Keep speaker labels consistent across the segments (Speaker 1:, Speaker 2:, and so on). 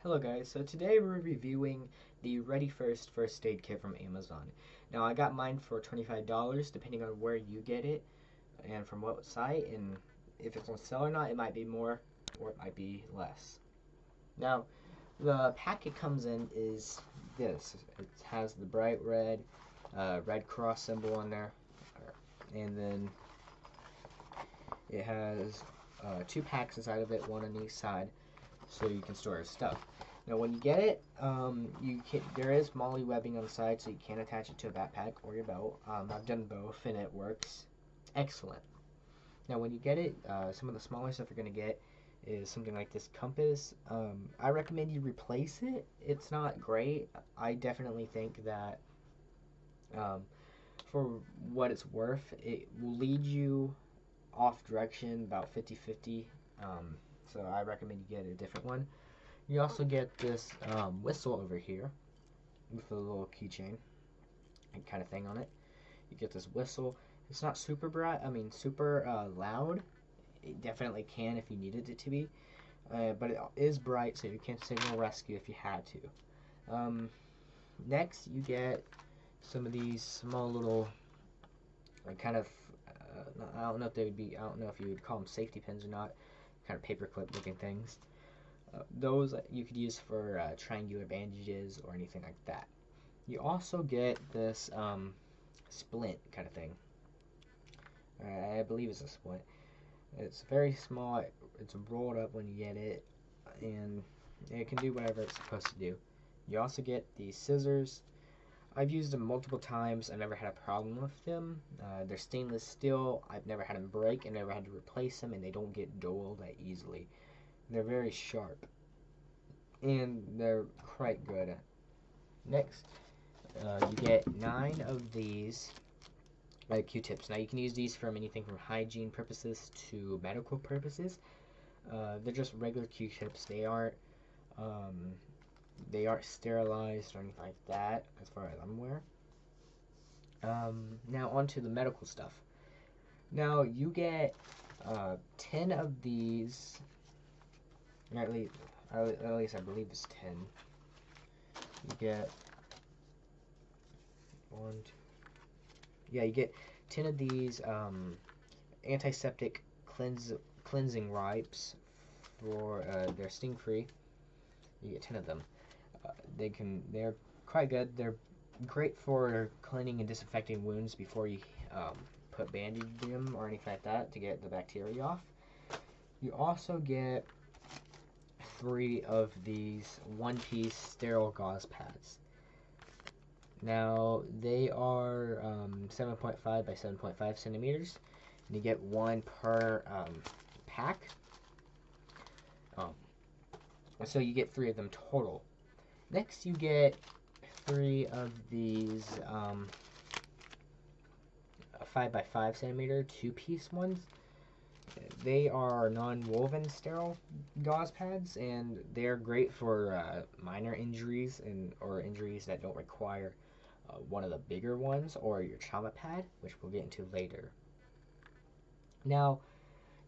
Speaker 1: Hello guys, so today we're reviewing the Ready First Aid Kit from Amazon. Now I got mine for $25 depending on where you get it and from what site, and if it's on sale or not, it might be more or it might be less. Now the pack it comes in is this. It has the bright red cross symbol on there, and then it has two packs inside of it, one on each side, so you can store your stuff. Now, when you get it, there is MOLLE webbing on the side, so you can attach it to a backpack or your belt. I've done both, and it works excellent. Now, when you get it, some of the smaller stuff you're going to get is something like this compass. I recommend you replace it. It's not great. I definitely think that um, for what it's worth, it will lead you off direction about 50-50. So I recommend you get a different one. You also get this whistle over here with a little keychain kind of thing on it. You get this whistle. It's not super bright, super loud. It definitely can if you needed it to be. But it is bright, so you can signal rescue if you had to. Next, you get some of these small little kind of, I don't know if I don't know if you would call them safety pins or not, kind of paperclip looking things. Those you could use for triangular bandages or anything like that. You also get this splint kind of thing. I believe it's a splint. It's very small. It's rolled up when you get it, and it can do whatever it's supposed to do. You also get these scissors. I've used them multiple times. I never had a problem with them. They're stainless steel. I've never had them break and never had to replace them, and they don't get dull that easily. They're very sharp, and they're quite good. Next, you get 9 of these Q-tips. Now you can use these from anything from hygiene purposes to medical purposes. They're just regular Q-tips. They aren't sterilized or anything like that, as far as I'm aware. Now onto the medical stuff. Now you get 10 of these, or at least I believe it's 10. You get you get 10 of these antiseptic cleansing wipes for they're sting free. You get 10 of them. They're quite good. They're great for cleaning and disinfecting wounds before you put bandage in them or anything like that to get the bacteria off. You also get 3 of these one-piece sterile gauze pads. Now they are 7.5 by 7.5 centimeters, and you get 1 per pack. So you get 3 of them total. Next, you get 3 of these 5 by 5 centimeter 2-piece ones. They are non-woven sterile gauze pads, and they're great for minor injuries or injuries that don't require one of the bigger ones or your trauma pad, which we'll get into later. Now,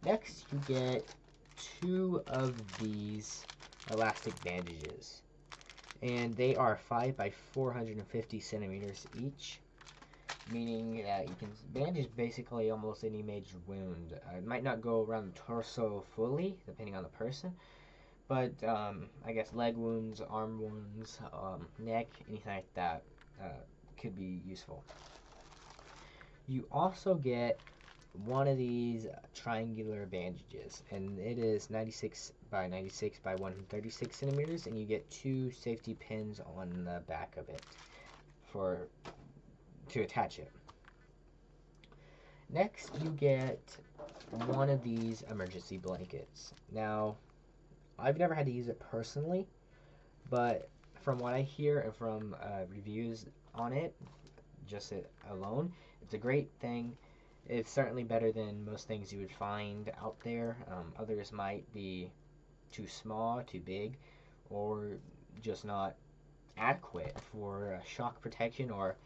Speaker 1: next you get 2 of these elastic bandages, and they are 5 by 450 centimeters each, meaning that you can bandage basically almost any major wound. It might not go around the torso fully, depending on the person, but I guess leg wounds, arm wounds, neck, anything like that could be useful. You also get 1 of these triangular bandages, and it is 96 by 96 by 136 centimeters, and you get 2 safety pins on the back of it to attach it. Next, you get 1 of these emergency blankets. Now, I've never had to use it personally, but from what I hear and from reviews on it, just it alone, it's a great thing. It's certainly better than most things you would find out there. Others might be too small, too big, or just not adequate for shock protection or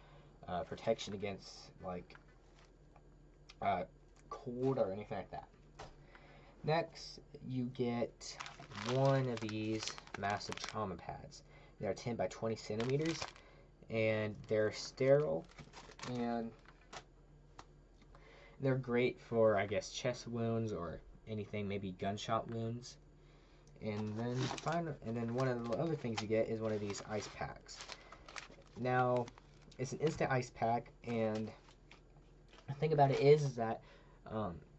Speaker 1: protection against like cold or anything like that. Next, you get one of these massive trauma pads. They're 10 by 20 centimeters, and they're sterile, and they're great for, I guess, chest wounds or anything, maybe gunshot wounds. And then one of the other things you get is one of these ice packs. Now, it's an instant ice pack, and the thing about it is that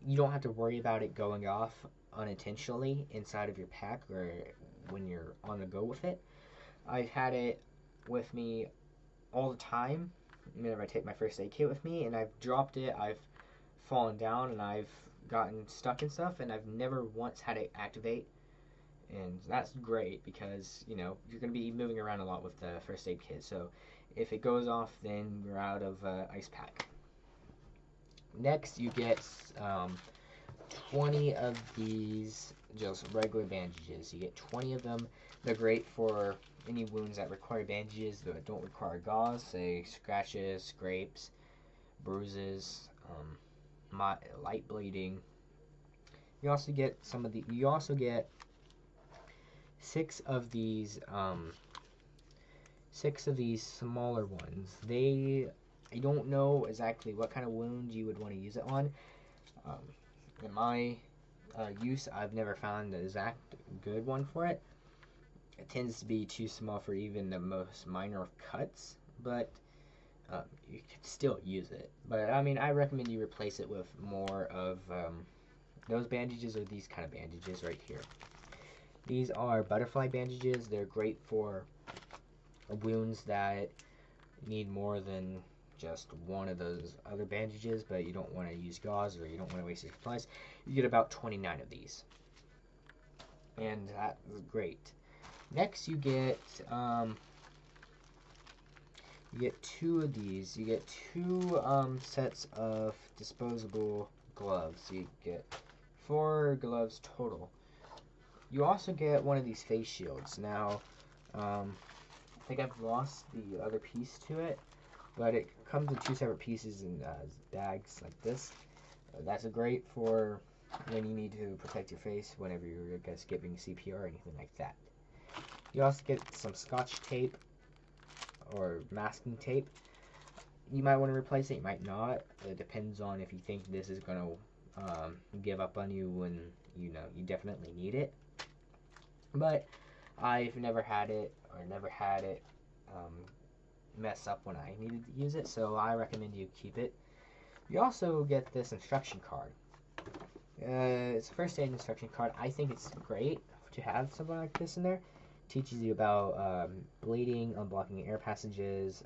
Speaker 1: you don't have to worry about it going off unintentionally inside of your pack or when you're on the go with it. I've had it with me all the time whenever I take my first aid kit with me, and I've dropped it, I've fallen down, and I've gotten stuck and stuff, and I've never once had it activate. And that's great because, you know, you're going to be moving around a lot with the first aid kit. So if it goes off, then you're out of ice pack. Next, you get 20 of these just regular bandages. You get 20 of them. They're great for any wounds that require bandages that don't require gauze, say scratches, scrapes, bruises, light bleeding. You also get six of these smaller ones. I don't know exactly what kind of wound you would want to use it on. In my use, I've never found the exact good one for it. It tends to be too small for even the most minor of cuts, but you could still use it. But I mean, I recommend you replace it with more of those bandages or these kind of bandages right here. These are butterfly bandages. They're great for wounds that need more than just one of those other bandages, but you don't want to use gauze or you don't want to waste your supplies. You get about 29 of these, and that's great. Next, you get two of these. You get two sets of disposable gloves. You get 4 gloves total. You also get one of these face shields. Now, I think I've lost the other piece to it, but it comes in 2 separate pieces in bags like this. That's great for when you need to protect your face whenever you're, I guess, giving CPR or anything like that. You also get some Scotch tape or masking tape. You might want to replace it, you might not. It depends on if you think this is going to give up on you when you definitely need it. But I've never had it mess up when I needed to use it, so I recommend you keep it. You also get this instruction card. It's a first aid instruction card. I think it's great to have something like this in there. It teaches you about bleeding, unblocking air passages,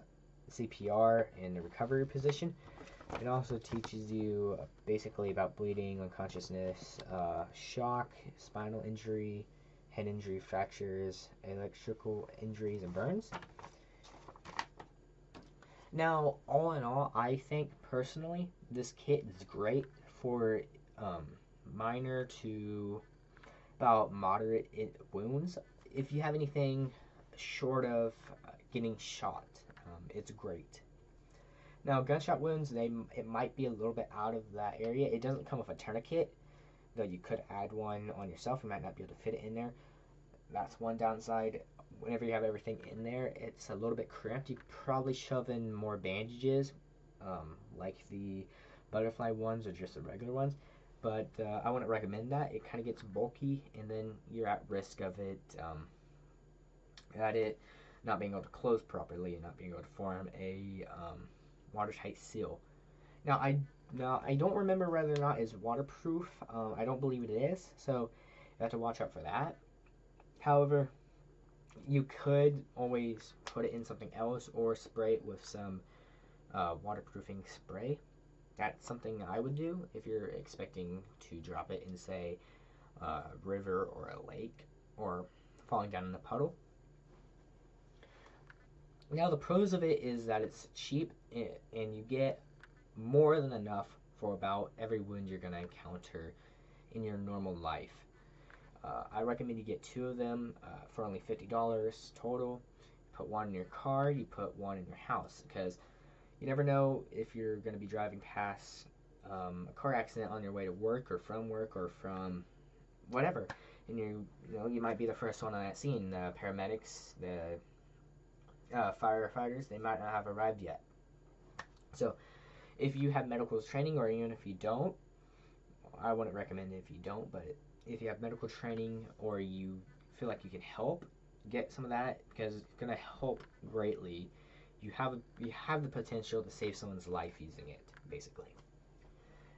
Speaker 1: CPR, and the recovery position. It also teaches you basically about bleeding, unconsciousness, shock, spinal injury, head injury, fractures, electrical injuries, and burns. Now, all in all, I think personally this kit is great for minor to about moderate wounds. If you have anything short of getting shot, it's great. Now, gunshot wounds, it might be a little bit out of that area. It doesn't come with a tourniquet, though you could add one on yourself. You might not be able to fit it in there. That's one downside. Whenever you have everything in there, it's a little bit cramped. You could probably shove in more bandages, like the butterfly ones or just the regular ones. But I wouldn't recommend that. It kind of gets bulky, and then you're at risk of it not being able to close properly and not being able to form a watertight seal. Now I don't remember whether or not it's waterproof. I don't believe it is, so you have to watch out for that. However, you could always put it in something else or spray it with some waterproofing spray. That's something I would do if you're expecting to drop it in, say, a river or a lake or falling down in a puddle. Now, the pros of it is that it's cheap and you get more than enough for about every wound you're going to encounter in your normal life. I recommend you get 2 of them for only $50 total. You put one in your car, you put one in your house, because you never know if you're going to be driving past a car accident on your way to work or from whatever. and you might be the first one on that scene. The paramedics, the firefighters, they might not have arrived yet. So if you have medical training, or even if you don't, I wouldn't recommend it if you don't, but if you have medical training or you feel like you can help, get some of that, because it's going to help greatly. You have the potential to save someone's life using it, basically.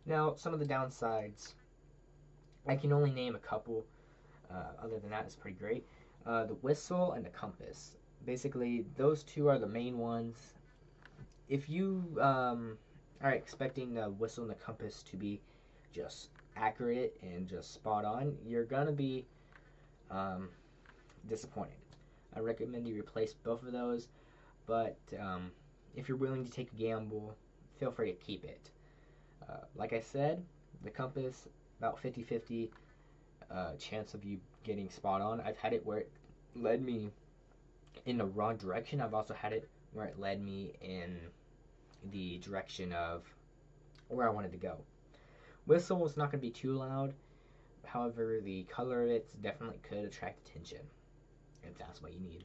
Speaker 1: Now, some of the downsides, I can only name a couple. Other than that, it's pretty great. The whistle and the compass. Basically, those two are the main ones. If you are expecting the whistle and the compass to be just accurate and just spot on, you're gonna be disappointed. I recommend you replace both of those, but if you're willing to take a gamble, feel free to keep it. Like I said, the compass, about 50-50 chance of you getting spot on. I've had it where it led me in the wrong direction. I've also had it where it led me in the direction of where I wanted to go. Whistle is not going to be too loud. However, the color of it definitely could attract attention if that's what you need.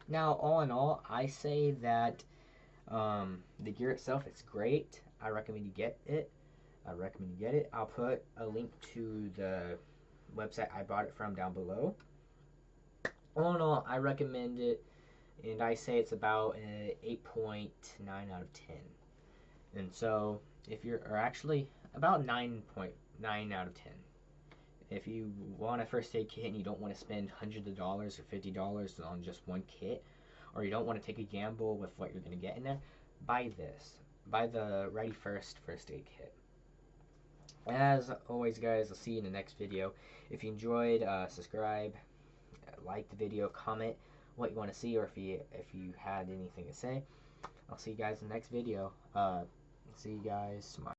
Speaker 1: Now, all in all, I say that the gear itself is great. I recommend you get it. I'll put a link to the website I bought it from down below. All in all, I recommend it, and I say it's about an 8.9 out of 10. And so, if you're, or actually, about 9.9 out of 10. If you want a first aid kit and you don't want to spend hundreds of dollars or $50 on just one kit, or you don't want to take a gamble with what you're going to get in there, buy this. Buy the Ready First first aid kit. As always, guys, I'll see you in the next video. If you enjoyed, subscribe, like the video, comment what you want to see, or if you had anything to say. I'll see you guys in the next video. See you guys tomorrow.